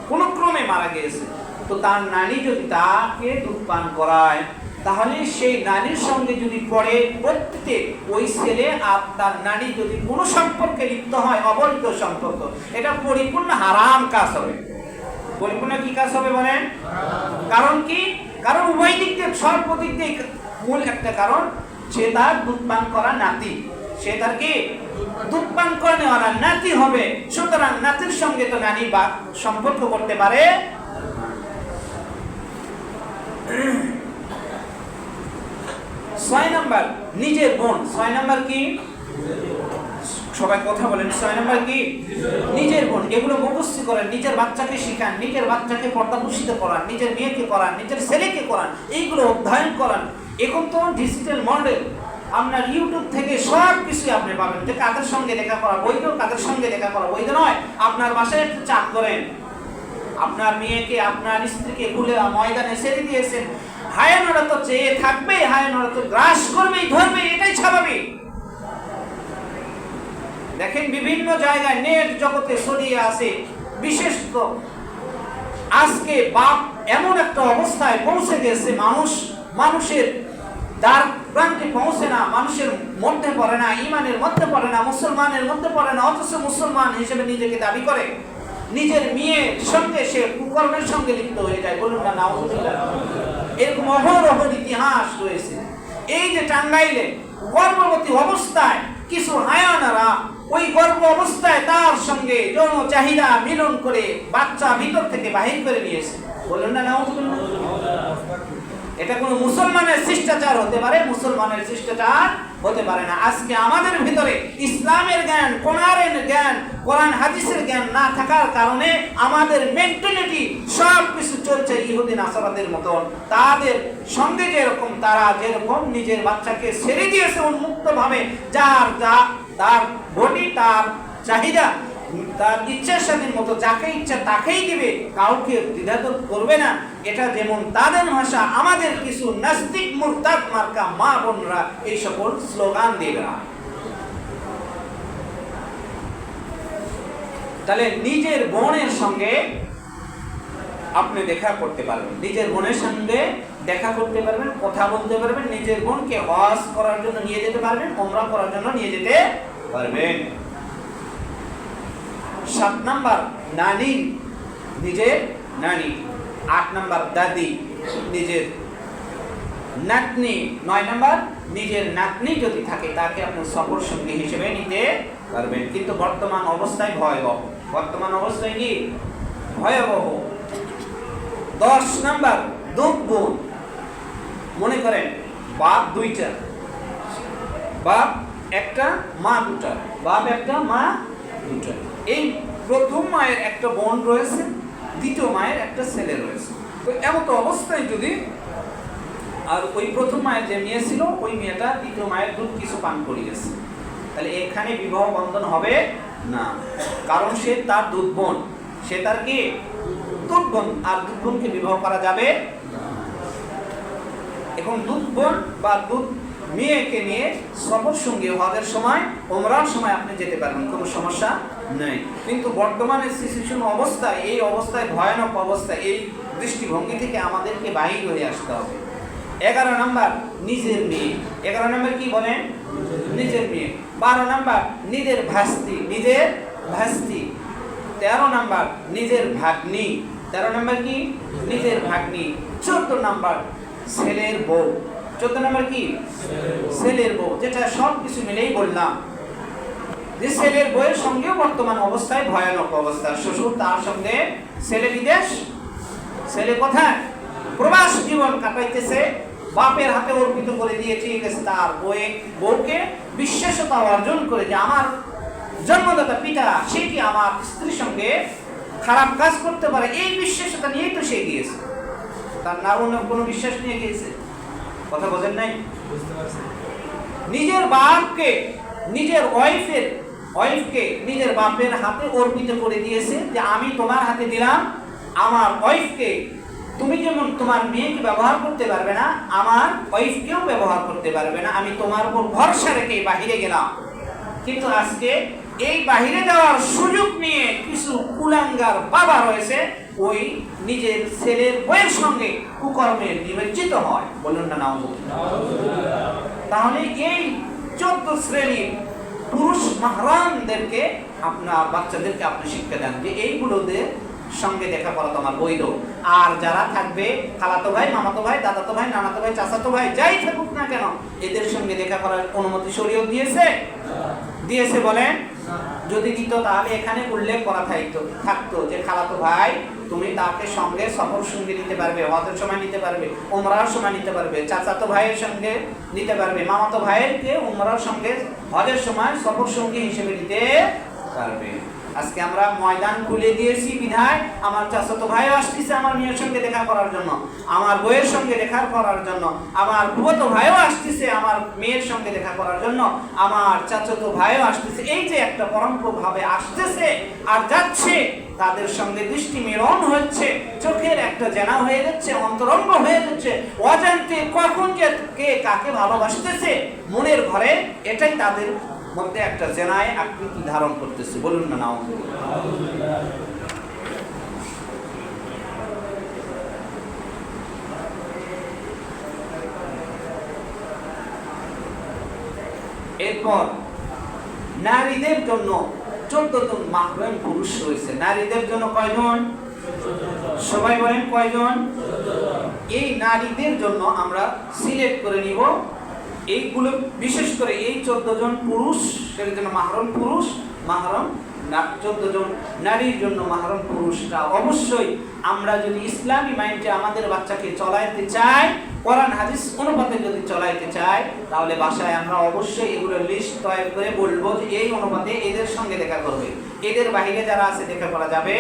কোনো ক্রমে মারা গিয়েছে, তো তার নানি যদি তাকে দুধ পান করায়, তাহলে সেই নানির সঙ্গে যদি পড়ে প্রত্যেক ওই ছেলে আর তার নানি যদি কোনো সম্পর্কে লিপ্ত হয়, অবৈধ সম্পর্ক, এটা পরিপূর্ণ হারাম কাজ হবে। পরিপূর্ণ কি কাজ হবে বলেন? কারণ কি? কারণ উভয় দিক দিয়ে, সর্বদিক দিয়ে মূল একটা কারণ, সে তার দুধ পান করা নাতি, সে তার কি দুধ পান করে নেওয়ার নাতি হবে। সুতরাং নাতির সঙ্গে তো নানি বা সম্পর্ক করতে পারে। 6 নাম্বার নিজের বোন। 6 নাম্বার কি? সবাই কথা বলেন। 6 নাম্বার কি? নিজের বোন। এগুলো মুখস্থ করেন, নিজের বাচ্চাকে শিখান, নিজের বাচ্চাকে পর্দাভূষিত করান, নিজের মেয়েকে করান, নিজের ছেলেকে করান, এইগুলো অধ্যয়ন করান। এখন তো ডিজিটাল মডেল, আপনার ইউটিউব থেকে সব কিছুই আপনি পাবেন, যে কাদের সঙ্গে দেখা করা বৈধ, কাদের সঙ্গে দেখা করা বৈধ নয়। আপনার বাসায় একটু চাপ করেন, আপনার মেয়েকে, আপনার স্ত্রীকে খুলে ময়দানে ছেড়ে দিয়েছেন, হায়ানোরা তো চেয়ে থাকবে, হায়ানোরা তো গ্রাস করবেই, ধরবে, এটাই স্বাভাবিক। দেখেন বিভিন্ন জায়গায় নেট জগতে ছড়িয়ে আছে। বিশেষত আজকে বাপ এমন একটা অবস্থায় পৌঁছে গেছে, মানুষের দ্বার প্রান্তে পৌঁছে না, মানুষের মধ্যে পড়ে না, ইমানের মধ্যে পড়ে না, মুসলমানের মধ্যে পড়ে না, অথচ মুসলমান হিসেবে নিজেকে দাবি করে। নিজের মেয়ের সঙ্গে সে কুকর্মের সঙ্গে লিপ্ত হয়ে যায়। বলুন না নাউযুবিল্লাহ। এরকম অহরহ ইতিহাস রয়েছে। এই যে টাঙ্গাইলে গর্ভবতী অবস্থায় কিছু হায়ানারা ওই গর্ভ অবস্থায় তার সঙ্গে যৌন চাহিদা মিলন করে বাচ্চা ভিতর থেকে বাহির করে নিয়েছে। বলুন না নাউযুবিল্লাহ। এটা কোনো মুসলমানের শিষ্টাচার হতে পারে? মুসলমানের শিষ্টাচার হতে পারে না। আজকে আমাদের ভিতরে ইসলামের জ্ঞান, কোরআনের জ্ঞান, কোরআন হাদিসের জ্ঞান না থাকার কারণে আমাদের মেন্টালিটি সব কিছু চলছে ইহুদি নাসারাদের মতন। তাদের সঙ্গে যেরকম, তারা যেরকম নিজের বাচ্চাকে ছেড়ে দিয়েছে উন্মুক্তভাবে, যার যা তার বডি, তার চাহিদা, তার ইচ্ছার স্বাধীন মতো যাকে ইচ্ছা তাকেই দিবে, কাউকে দ্বিধাদ্বন্দ্ব করবে না। এটা যেমন তাদের ভাষা, আমাদের কিছু নাস্তিক মুরতাদ মার্কা মা বোনরা এই সকল স্লোগান দেবে। তাহলে নিজের বোনের সঙ্গে আপনি দেখা করতে পারবেন, নিজের বোনের সঙ্গে দেখা করতে পারবেন, কথা বলতে পারবেন, নিজের বোনকে হজ করার জন্য নিয়ে যেতে পারবেন, উমরা করার জন্য নিয়ে যেতে পারবেন। 7 নাম্বার নানি, নিজের নানি। 8 নাম্বার দাদি, নিজের নাতনি। 9 নাম্বার নিজের নাতনি যদি থাকে তাকে আপনি সফর সঙ্গী হিসেবে নিতে পারবেন। কিন্তু বর্তমান অবস্থায় ভয়াবহ, বর্তমান অবস্থায় কি ভয়াবহ। 10 নাম্বার দুধ বোন। মনে করেন বাপ 2টা, বাপ একটা, মা 2টা, বাপ একটা, মা 2টা। এই প্রথম মায়ের একটা বোন রয়েছে, দ্বিতীয় মায়ের একটা ছেলে রয়েছে। তো এমত অবস্থায় যদি, আর ওই প্রথম মায়ের যে মেয়ে ছিল, ওই মেয়েটা দ্বিতীয় মায়ের দুধ কিছু পান করিয়েছে, তাহলে এখানে বিবাহ বন্ধন হবে না, কারণ সে তার দুধ বোন, সে তার কি দুধ বোন, আর দুধ বোনকে বিবাহ করা যাবে। এখন দুধ বোন বা দুধ মেয়েকে নিয়ে সফর সঙ্গে হজের সময়, ওমরার সময় আপনি যেতে পারবেন, কোনো সমস্যা নেই। কিন্তু বর্তমানে সিচুয়েশন অবস্থায়, এই অবস্থায়, ভয়ানক অবস্থায়, এই দৃষ্টিভঙ্গি থেকে আমাদেরকে বাহির হয়ে আসতে হবে। 11 নাম্বার নিজের মেয়ে। 11 নাম্বার কি বলেন? নিজের মেয়ে। 12 নাম্বার নিজের ভাস্তি, নিজের ভাস্তি। 13 নাম্বার নিজের ভাগ্নি। 13 নাম্বার কি? নিজের ভাগ্নি। 14 নাম্বার ছেলের বউ। 14 নাম্বার কি? ছেলের বউ, যেটা সব কিছু মিলেই বললাম যে ছেলের বউয়ের সঙ্গেও বর্তমান অবস্থায় ভয়ানক অবস্থা। শ্বশুর তার সঙ্গে, ছেলে বিদেশ, ছেলে কোথায় প্রবাস জীবন কাটাইতেছে, বাপের হাতে অর্পিত করে দিয়ে ঠিক আছে তার বউকে বিশ্বাসতা অর্জন করে যে আমার জন্মদাতা পিতা সে কি আমার স্ত্রীর সঙ্গে খারাপ কাজ করতে পারে, এই বিশ্বাসটা নিয়েই তো সে গিয়েছে, তার না অন্য কোনো বিশ্বাস নিয়ে গিয়েছে। কথা বোঝেন নাই? নিজের বাপকে, নিজের ওয়াইফকে নিজের বাপের হাতে অর্পিত করে দিয়েছে যে আমি তোমার হাতে দিলাম আমার ওয়াইফকে, তুমি যেমন তোমার মেয়েকে ব্যবহার করতে পারবে না, আমার ওয়াইফকেও ব্যবহার করতে পারবে না, আমি তোমার উপর ভরসা রেখে বাহিরে গেলাম। কিন্তু আজকে এই বাহিরে যাওয়ার সুযোগ নিয়ে কিছু কুলাঙ্গার বাবা রয়েছে, ওই নিজের ছেলের বউয়ের সঙ্গে কুকর্মে নিমজ্জিত হয়। বলুন না নাউজুবিল্লাহ। তাহলে এই 14 শ্রেণীর পুরুষ মাহরামদেরকে আপনার বাচ্চাদেরকে আপনি শিক্ষা দেন যে এইগুলোদের সঙ্গে দেখা করা তোমার বৈধ। আর যারা থাকবে খালাতো ভাই, মামাতো ভাই, দাদাতো ভাই, নানাতো ভাই, চাচাতো ভাই, যাই থাকুক না কেন, এদের সঙ্গে দেখা করার অনুমতি শরীয়ত দিয়েছে? দিয়েছে বলেন? যদি দিত তাহলে এখানে উল্লেখ করা থাকতো যে খালাতো ভাই তুমি তাকে সঙ্গে সফর সঙ্গে নিতে পারবে, হজের সময় নিতে পারবে, উমরার সময় নিতে পারবে, চাচাতো ভাইয়ের সঙ্গে নিতে পারবে, মামাতো ভাইয়েরকে উমরার সঙ্গে হজের সময় সফর সঙ্গী হিসেবে নিতে পারবে। আজকে আমরা ময়দান খুলে দিয়েছি বিধায় আমার চাচাতো ভাইও আসতেছে আমার মেয়ের সঙ্গে দেখা করার জন্য, আমার বউয়ের সঙ্গে দেখা করার জন্য, আমার ফুফাতো ভাইও আসতেছে আমার মেয়ের সঙ্গে দেখা করার জন্য, আমার চাচাতো ভাইও আসতেছে। এই যে একটা পরম্পরাভাবে আসতেছে আর যাচ্ছে, তাদের সঙ্গে দৃষ্টি মিলন হচ্ছে, চোখের একটা জেনা হয়ে যাচ্ছে, অন্তরঙ্গ হয়ে যাচ্ছে, অজান্তে কখন যে কে কাকে ভালোবাসতেছে মনের ঘরে, এটাই তাদের মধ্যে একটা জেনায় আকৃতি ধারণ করতেছে। বলুন না নাউজুবিল্লাহ। এরপর নারীদের জন্য 14 জন মাহরাম পুরুষ রয়েছে। নারীদের জন্য কয়জন? সবাই বলেন কয়জন? এই নারীদের জন্য আমরা সিলেক্ট করে নিব এইগুলো, বিশেষ করে এই 14 জন পুরুষের জন্য মাহরাম পুরুষ, মাহরাম 14 জন নারীর জন্য মাহরাম পুরুষটা অবশ্যই আমরা যদি ইসলামী মাইন্ডে আমাদের বাচ্চাকে চলাইতে চাই, কোরআন হাদিস অনুপাতে যদি চলাইতে চাই, তাহলে বাসায় আমরা অবশ্যই এগুলো লিস্ট তৈরি করে বলবো যে এই অনুপাতে এদের সঙ্গে দেখা করবে, এদের বাইরে যারা আছে দেখা করা যাবে।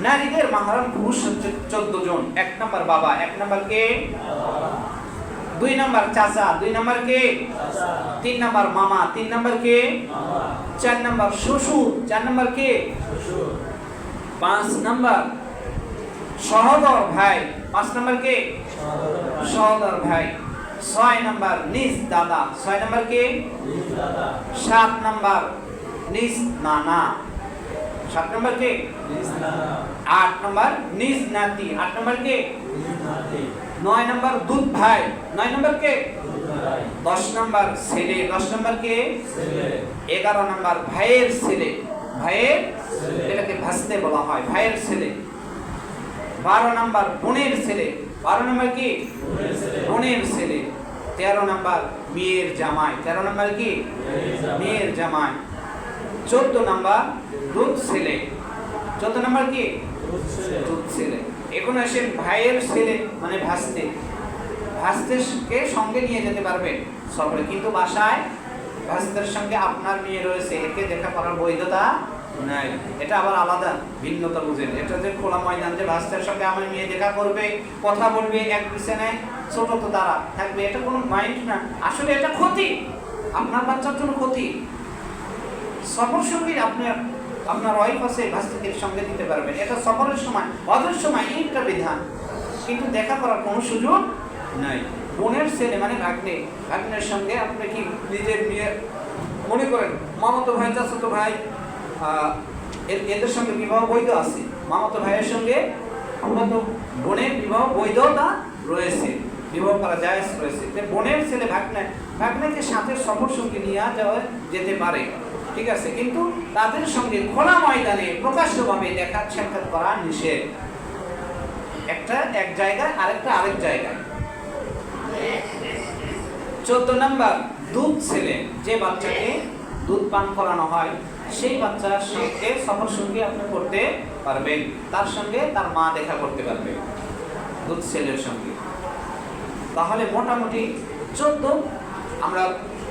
নারীদের মাহরাম পুরুষ হচ্ছে 14 জন। 1 নাম্বার বাবা, 1 নাম্বার কে? 2 নাম্বার চাচা, 2 নাম্বার কে? 3 নাম্বার মামা, 3 নাম্বার কে? 4 নাম্বার শ্বশুর, 4 নাম্বার কে? 5 নাম্বার সহোদর ভাই, 5 নাম্বার কে? সহোদর ভাই। 6 নাম্বার নিজ দাদা, 6 নাম্বার কে? 7 নাম্বার নিজ নানা, 7 নাম্বার কে? 8 নাম্বার নিজ নাতি, 8 নাম্বার কে? 9 নাম্বার দুধ ভাই, 9 নাম্বার কে? 10 নাম্বার ছেলে, 10 নাম্বার কে? 11 নাম্বার ভাইয়ের ছেলে, ভাইয়ের এটাকে ভাসতে বলা হয়, ভাইয়ের ছেলে। 12 নাম্বার বোনের ছেলে, 12 নাম্বার কি? বোনের ছেলে। 13 নাম্বার মেয়ের জামাই, 13 নাম্বার কি? মেয়ের জামাই। 14 নাম্বার দুধ ছেলে, 14 নাম্বার কি? দুধ ছেলে। এখন আসেন ভাইয়ের ছেলে মানে ভাসতে, ভাসতেকে সঙ্গে নিয়ে যেতে পারবেন সফরে, কিন্তু বাসায় ভাসতের সঙ্গে আপনার মেয়ে রয়েছে, একে দেখা করার বৈধতা নাই। এটা আবার আলাদা ভিন্নতা বুঝেন। এটা যে খোলা ময়দান যে ভাসতের সঙ্গে আমার মেয়ে দেখা করবে, কথা বলবে, এক বিছানায় ছোট তো তারা থাকবে, এটা কোনো মাইন্ড না। আসলে এটা ক্ষতি, আপনার বাচ্চার জন্য ক্ষতি। সফর সঙ্গী আপনার ওয়াইফ আছে, ভাস্তিদের সঙ্গে দিতে পারবেন, এটা সফরের সময়, হজের সময় এইটা বিধান, কিন্তু দেখা করার কোনো সুযোগ নাই। বোনের ছেলে মানে ভাগ্নে, ভাগ্নের সঙ্গে আপনি কি নিজের মেয়ে মনে করেন, মামাতো ভাই, চাচাতো ভাই, এদের সঙ্গে বিবাহ বৈধ আছে, মামাতো ভাইয়ের সঙ্গে মামাতো বোনের বিবাহ বৈধতা রয়েছে, বিবাহ করা জায়েজ রয়েছে। বোনের ছেলে ভাগ্নেকে সাথে সফর সঙ্গে নিয়ে যাওয়া যেতে পারে, ঠিক আছে, কিন্তু তাদের সঙ্গে খোলা ময়দানে প্রকাশ্যভাবে দেখা সাক্ষাৎ করা নিষেধ। একটা এক জায়গায়, আরেকটা আরেক জায়গায়। 14 নাম্বার দুধ ছেলে, যে বাচ্চাকে দুধ পান করানো হয় সেই বাচ্চার সঙ্গে সফর সঙ্গী আপনি করতে পারবেন, তার সঙ্গে তার মা দেখা করতে পারবে দুধ ছেলের সঙ্গে। তাহলে মোটামুটি 14 আমরা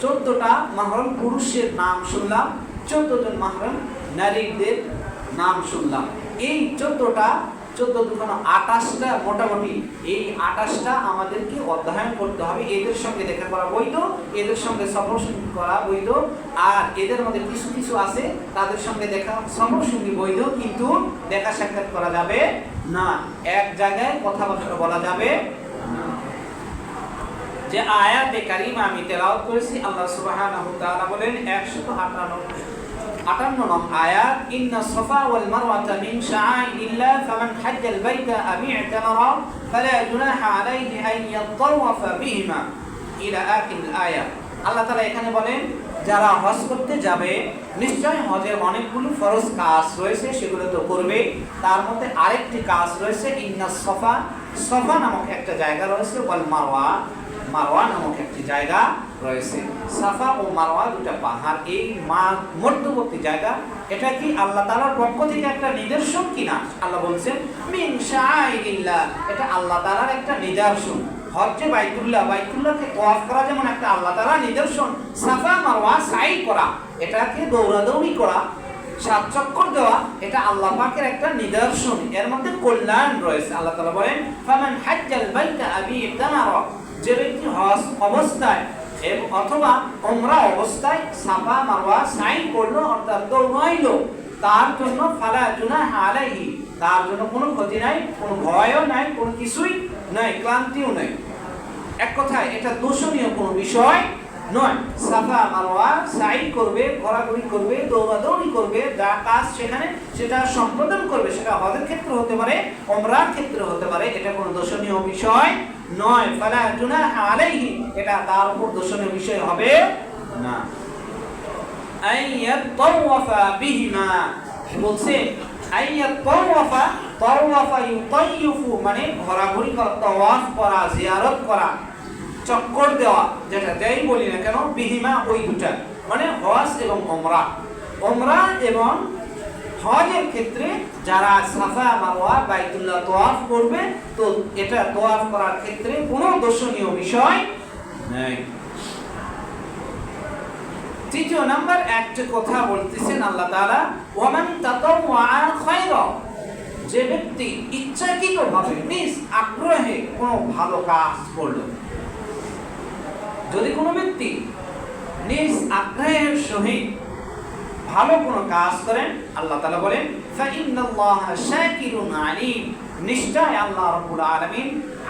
14টা মাহরম পুরুষের নাম শুনলাম, 14 জন মাহরম নারীদের নাম শুনলাম। এই 14টা 28টা মোটামুটি এই 28টা আমাদেরকে অধ্যয়ন করতে হবে। এদের সঙ্গে দেখা করা বৈধ, এদের সঙ্গে সফরসঙ্গী করা বৈধ, আর এদের মধ্যে কিছু কিছু আছে তাদের সঙ্গে দেখা সফরসঙ্গী বৈধ, কিন্তু দেখা সাক্ষাৎ করা যাবে না, এক জায়গায় কথাবার্তা বলা যাবে না। যে আয়াতে কারিমা আমি তেলাওয়াত করেছি, আল্লাহ সুবহানাহু ওয়া তাআলা বলেন 158 নং আয়াত, ইন্না সাফা ওয়াল মারওয়াতা মিন শাআইরিল্লাহ ফামান হাজ্জাল বাইতা আও ইতামারা ফালা জুনাহা আলাইহি আন ইয়াতাওয়াফা বিহিমা ইলা আখির আয়াত। আল্লাহ তাআলা এখানে বলেন যারা হজ করতে যাবে নিশ্চয় হজের অনেকগুলো ফরজ কাজ রয়েছে, সেগুলো তো করবে। তার মধ্যে আরেকটি কাজ রয়েছে, ইন্না সাফা, সাফা নামক একটা জায়গা রয়েছে, ওয়াল মারওয়া, মারওয়া নামক একটি জায়গা রয়েছে। সাফা ও মারওয়া দুটো পাহাড়, এই মধ্যবর্তী জায়গা। এটা কি আল্লাহ তাআলার পক্ষ থেকে একটা নিদর্শন কিনা? আল্লাহ বলছেন মিন শাআইরিল্লাহ, এটা আল্লাহ তাআলার একটা নিদর্শন। হজ্জে বাইতুল্লাহকে তাওয়াফ করা যেমন একটা আল্লাহ তাআলার নিদর্শন, সাফা মারওয়া সাই করা, এটাকে দৌড়াদৌড়ি করা, 7 চক্কর দেওয়া, এটা আল্লাহ পাকের একটা নিদর্শন। এর মধ্যে কল্যাণ রয়েছে। আল্লাহ তাআলা বলেন ফামান হাজ্জাল বাইতা আও ইতামারা, যে ব্যক্তি হজ অবস্থায় অথবা উমরা অবস্থায় সাফা মারওয়া সাই করলো অর্থাৎ দৌড়াইলো, তার জন্য ফালা জুনাহা আলাইহি, তার জন্য কোনো ক্ষতি নাই, কোনো ভয়ও নাই, কোনো কিছুই নাই, ক্লান্তিও নাই। এক কথায় এটা দোষণীয় কোনো বিষয় নয়। সাফা মারওয়া সাই করবে, ঘোরাঘুরি করবে, দৌড়াদৌড়ি করবে, যা কাজ সেখানে সেটা সম্পাদন করবে, সেটা হজের ক্ষেত্রে হতে পারে, উমরার ক্ষেত্রে হতে পারে, এটা কোনো দোষণীয় বিষয় নয়। ফালা জুনাহা আলাইহি, এটা তার উপর দোষণীয় বিষয় হবে না। আইয়াতাওয়াফা বিহিমা, বলছে আইয়াতাওয়াফা, তাওয়াফা ইউতাইয়িফু মানে ঘোরাঘুরি করা, তাওয়াফ করা, জিয়ারত করা, চক্কর দেওয়া, যেটা যাই বলি না কেন, বিহিমা ওই দুটা মানে হজ এবং উমরা। উমরা এবং হজের ক্ষেত্রে যারা সাফা মারওয়া বাইতুল্লাহ তাওয়াফ করবে, তো এটা তাওয়াফ করার ক্ষেত্রে কোনো দোষণীয় বিষয় নেই। তৃতীয় নাম্বার একটা কথা বলতেছেন আল্লাহ তাআলা, ওয়ামান তাতাওয়া খায়রা, যে ব্যক্তি ইচ্ছাকৃতভাবে নিজ আগ্রহে কোনো ভালো কাজ করলো। যদি কোনো ব্যক্তি নিজ আগ্রহের সহিত ভালো কোনো কাজ করেন, আল্লাহ তাআলা বলেন ফাইন্নাল্লাহা শাকিরুন আলিম, নিশ্চয় আল্লাহ রাব্বুল আলামিন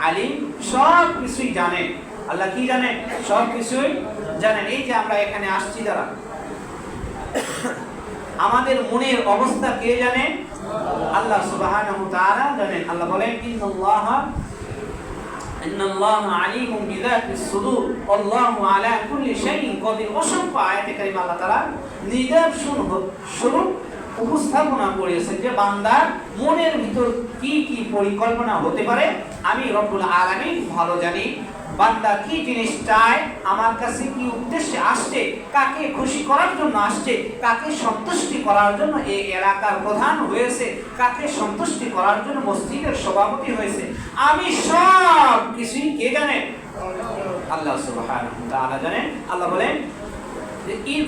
আলিম, সব কিছুই জানেন। আল্লাহ কি জানেন? সব কিছুই জানেন। এই যে আমরা এখানে আসছি যারা, আমাদের মনের অবস্থা কে জানে? আল্লাহ সুবহানাহু ওয়া তাআলা জানেন। আল্লাহ বলেন ইন্নাল্লাহা আলিমুম বিযাতিস সুদূর আল্লাহু আলা কুল্লি শাইইন কাদির। অসংখ্য আয়াতে কারিমা আল্লাহ তাআলা নিদর্শন স্বরূপ উপস্থাপনা করেছেন যে বান্দার মনের ভিতর কি কি পরিকল্পনা হতে পারে আমি রব্বুল আলামিন ভালো জানি। বান্দা কি জিনিস চায়, আমার কাছে কি উদ্দেশ্যে আসছে, কাকে খুশি করার জন্য আসছে, কাকে সন্তুষ্টি করার জন্য এই এলাকার প্রধান হয়েছে, কাকে সন্তুষ্টি করার জন্য মসজিদের সভাপতি হয়েছে, আমি সব কিছুই কে জানেন? আল্লাহ সুবহানাহু ওয়া তাআলা জানেন। আল্লাহ বলেন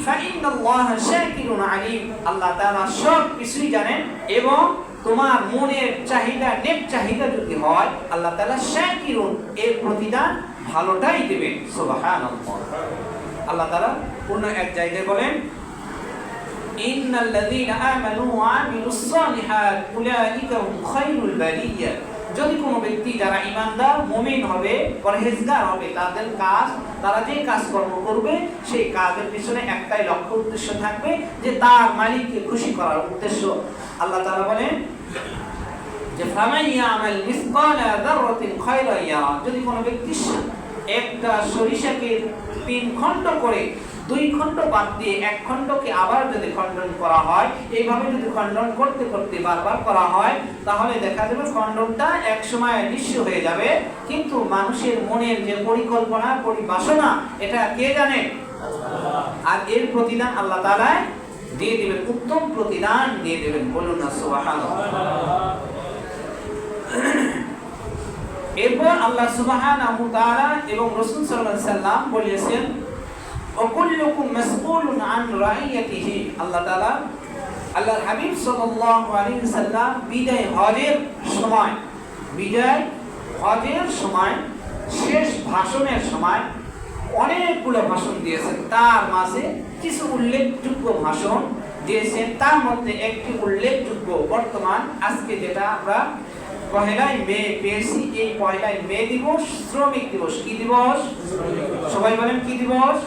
ফাইন্নাল্লাহা শাকিরুন আলিম, আল্লাহ তাআলা সব কিছুই জানেন এবং তোমার মনের চাহিদা, নেক চাহিদা যদি হয়, আল্লাহ তাআলা শাকিরুন, এর প্রতিদান ভালোটাই দিবেন। সুবহানাল্লাহ। আল্লাহ তাআলা অন্য এক জায়গায় বলেন ইন্নাল্লাযীনা আমানু ওয়া আমিলুস সালিহাত উলাইকা হুম খায়রুল বারিয়া, যদি কোনো ব্যক্তি যারা ঈমানদার মুমিন হবে, পরহেজগার হবে, তাদের কাজ, তারা যে কাজকর্ম করবে সেই কাজের পিছনে একটাই লক্ষ্য উদ্দেশ্য থাকবে যে তার মালিককে খুশি করার উদ্দেশ্য। আল্লাহ তাআলা বলেন যে ফামান ইয়ামাল মিসকালা যাররাতিন খায়রান ইয়ারা, যদি কোনো ব্যক্তি একটা সরিষাকে 3 খণ্ড করে 2 খণ্ড বাদ দিয়ে 1 খণ্ডকে আবার যদি খণ্ডন করা হয়, এইভাবে যদি খণ্ডন করতে করতে বারবার করা হয়, তাহলে দেখা যাবে খণ্ডনটা এক সময় নিঃস্ব হয়ে যাবে। কিন্তু মানুষের মনের যে পরিকল্পনা, পরিবাসনা, এটা কে জানে? আর এর প্রতিদান আল্লাহ তাআলা দিয়ে দিবেন, উত্তম প্রতিদান দিয়ে দিবেন। বলুন না সুবহানাল্লাহ। এরপর আল্লাহ সুবহানাহু ওয়া তাআলা এবং রাসূল সাল্লাল্লাহু আলাইহি সাল্লাম বলেছেন কুল্লুকুম মাসউলুন আন রাইয়াতিহি। আল্লাহ তাআলা আল্লাহর হাবিব সাল্লাল্লাহু আলাইহি সাল্লাম বিদায় হজের সময় শেষ ভাষণের সময় অনেকগুলো ভাষণ দিয়েছেন। তার মাঝে কিছু উল্লেখযোগ্য ভাষণ দিয়েছেন। তার মধ্যে একটি উল্লেখযোগ্য বর্তমান আজকে যেটা আমরা 1 মে পেয়েছি, এই 1 মে দিবস শ্রমিক দিবস। কি দিবস? সবাই বলেন কি দিবস?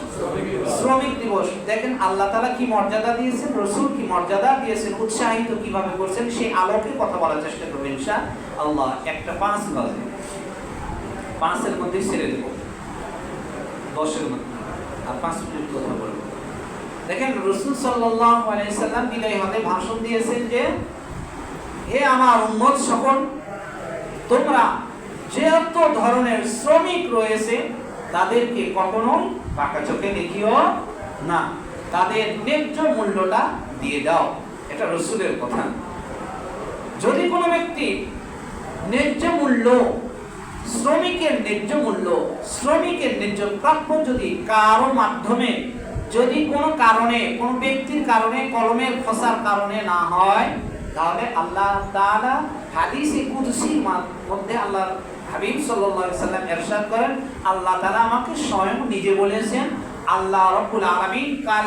শ্রমিক দিবস। দেখেন আল্লাহ তাআলা কি মর্যাদা দিয়েছেন, রাসূল কি মর্যাদা দিয়েছেন, উৎসাহিত কিভাবে করছেন, সেই আলোকে কথা বলার চেষ্টা করব ইনশাআল্লাহ। 1:05 বাজে, 5 এর মধ্যে ছেড়ে দেব, 10 এর মধ্যে আর 5 মিনিট কথা বলবো। দেখেন রাসূল সাল্লাল্লাহু আলাইহি সাল্লাম বিদায় হতে ভাষণ দিয়েছেন যে, হে আমার উম্মত সকল, তোমরা যত ধরনের শ্রমিক রয়েছে তাদেরকে কখনোই বাঁকা চোখে দেখিও না, তাদের ন্যায্য মূল্যটা দিয়ে দাও। এটা রাসূলের কথা। যদি কোনো ব্যক্তি ন্যায্য মূল্য, শ্রমিকের ন্যায্য মূল্য, শ্রমিকের ন্যায্য প্রাপ্য যদি কারো মাধ্যমে, যদি কোনো কারণে, কোনো ব্যক্তির কারণে, কলমের খসার কারণে না হয়, তাহলে আল্লাহ তাআলা হাদিসে কুদসির মধ্যে আল্লাহর হাবিব সাল্লাল্লাহু আলাইহি সাল্লাম ইরশাদ করেন, আল্লাহ তাআলা আমাকে স্বয়ং নিজে বলেছেন, আল্লাহ রাব্বুল আলামিন কাল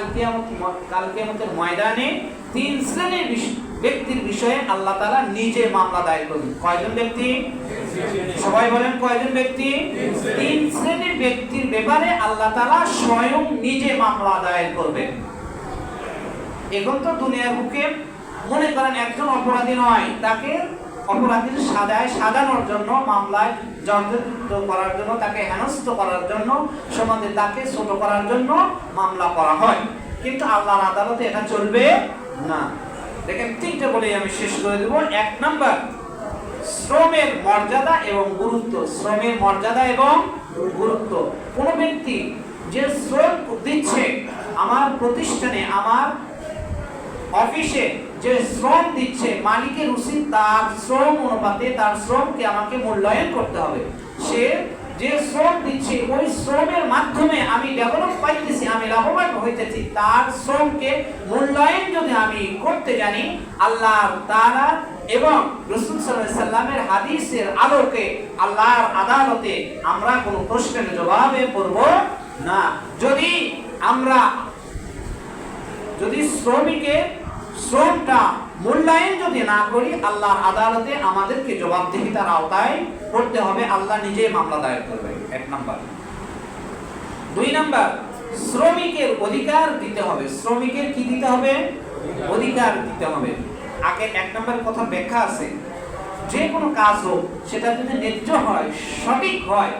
কিয়ামতের ময়দানে 3 শ্রেণীর ব্যক্তির বিষয়ে আল্লাহ তাআলা নিজে মামলা দায়ের করবেন। কয়জন ব্যক্তি? সবাই বলেন কয়জন ব্যক্তি? 3 শ্রেণীর ব্যক্তির ব্যাপারে আল্লাহ তাআলা স্বয়ং নিজে মামলা দায়ের করবেন। এখন তো দুনিয়ার বুকে মনে করেন একজন অপরাধী নয়, তাকে অপরাধীর সাজানোর জন্য, মামলায় জর্জরিত করার জন্য, তাকে হেনস্থ করার জন্য, সমাজে তাকে ছোট করার জন্য মামলা করা হয়। কিন্তু আল্লাহর আদালতে এটা চলবে না। দেখেন 3টা বলে আমি শেষ করে দেব। 1 নাম্বার, শ্রমের মর্যাদা এবং গুরুত্ব। শ্রমের মর্যাদা এবং গুরুত্ব। কোন ব্যক্তি যে শ্রম দিচ্ছে, আমার প্রতিষ্ঠানে, আমার অফিসে যে শ্রম দিচ্ছে, মালিকের উচিত তার শ্রম অনুপাতে তার শ্রমকে আমাকে মূল্যায়ন করতে হবে। সে যে শ্রম দিচ্ছে, ওই শ্রমের মাধ্যমে আমি ডেভেলপ পাইতেছি, আমি লাভবান হইতেছি, তার শ্রমকে মূল্যায়ন যদি আমি করতে জানি, আল্লাহ তাআলা এবং রাসূল সাল্লাল্লাহু আলাইহি সাল্লামের হাদিসের আলোকে আল্লাহর আদালতে আমরা কোনো প্রশ্নের জবাবে পড়ব না। যদি শ্রমিকের শ্রমটা মূল্যায়ন যদি না করি, আল্লাহর আদালতে আমাদেরকে জবাবদিহিতার আওতায় পড়তে হবে। আল্লাহ নিজে মামলা দায়ের করবে। 1 নাম্বার। 2 নাম্বার, শ্রমিকের অধিকার দিতে হবে। শ্রমিকের কি দিতে হবে? অধিকার দিতে হবে। আগে 1 নাম্বার কথা ব্যাখ্যা আছে। যে কোনো কাজ হোক, সেটা যদি ন্যায্য হয়, সঠিক হয়,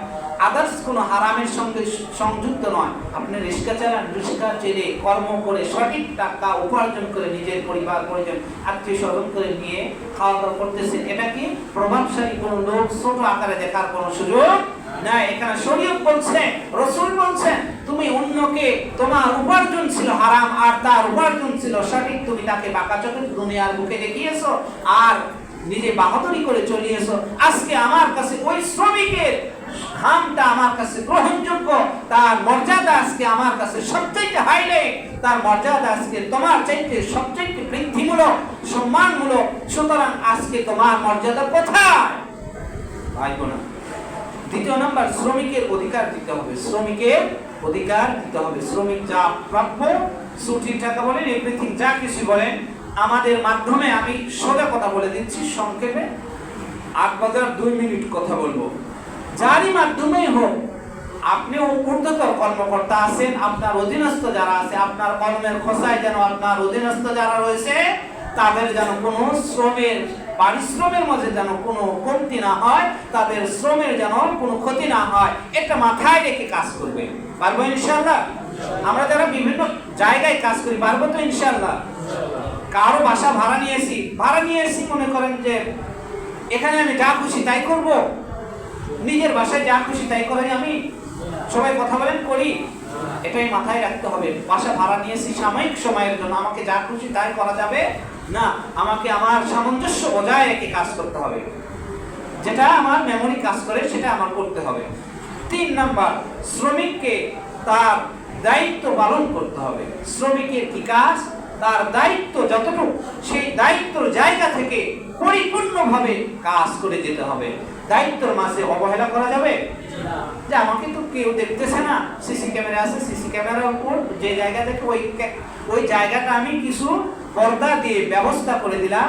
আদার্স কোনো হারামের সঙ্গে সংযুক্ত নয়। আপনি রিস্কা চালান, রিস্কা চেলে কর্ম করে সঠিক টাকা উপার্জন করে নিজের পরিবার পরিজন আত্মীয় স্বজন করে নিয়ে খাওয়া দাওয়া করতেছেন, এটা কি প্রভাবশালী কোনো লোক ছোট আকারে দেখার কোনো সুযোগ নাই। এখানে শরীয়ত বলছে, রাসূল বলছেন, তুমি অন্যকে, তোমার উপার্জন ছিল হারাম আর তার উপার্জন ছিল সঠিক, তুমি তাকে বাঁকা চোখে দুনিয়ার বুকে দেখিয়েছো আর নিজে বাহাদুরি করে চলিয়েছো। আজকে আমার কাছে ওই শ্রমিকের হামটা আমার কাছে গ্রহণযোগ্য, তার মর্যাদা আজকে আমার কাছে সবচেয়ে হাইলাইট, তার মর্যাদা আজকে তোমার চাইতে সবচেয়ে বৃদ্ধিমূলক, সম্মানমূলক। সুতরাং আজকে তোমার মর্যাদা কোথায়? পাইব না। 2 নাম্বার, শ্রমিকের অধিকার দিতে হবে। শ্রমিকের অধিকার দিতে হবে। শ্রমিক যা প্রাপ্য, ছুটির টাকা বলেন, এভরিথিং যা কিছু বলেন, আমাদের মাধ্যমে, আমি সোজা কথা বলে দিচ্ছি সংক্ষেপে, 8:02 মিনিট কথা বলবো। যারই মাধ্যমেই হোক, আপনি ঊর্ধ্বতর কর্মকর্তা আছেন, আপনার অধীনস্থ যারা আছে, আপনার কর্মের খোসায় যেন আপনার অধীনস্থ যারা রয়েছে তাদের যেন কোনো শ্রমের পারিশ্রমের মধ্যে যেন কোনো কমতি না হয়, তাদের শ্রমের যেন কোনো ক্ষতি না হয়, এটা মাথায় রেখে কাজ করবে। পারবো ইনশাআল্লাহ? আমরা যারা বিভিন্ন জায়গায় কাজ করি, পারবো তো ইনশাআল্লাহ? কারো বাসা ভাড়া নিয়েছি, মনে করেন যে এখানে আমি যা খুশি তাই করব, নিজের বাসায় যা খুশি তাই করাই আমি, সবাই কথা বলেন, করি। এটাই মাথায় রাখতে হবে। বাসা ভাড়া নিয়েছি সাময়িক সময়ের জন্য, আমাকে যা খুশি তাই করা যাবে না, আমাকে আমার সামঞ্জস্য বজায় রেখে কাজ করতে হবে। যেটা আমার মেমোরি কাজ করে সেটা আমার করতে হবে। 3 নাম্বার, শ্রমিককে তার দায়িত্ব পালন করতে হবে। শ্রমিকের কি কাজ, তার দায়িত্ব যতটুকু সেই দায়িত্বর জায়গা থেকে পরিপূর্ণভাবে কাজ করে যেতে হবে। দায়িত্বের মাঝে অবহেলা করা যাবে? যে আমাকে তো কেউ দেখতেছে না, সিসি ক্যামেরা আছে, সিসি ক্যামেরার উপর যে জায়গা থেকে ওই জায়গাটা আমি কিছু পর্দা দিয়ে ব্যবস্থা করে দিলাম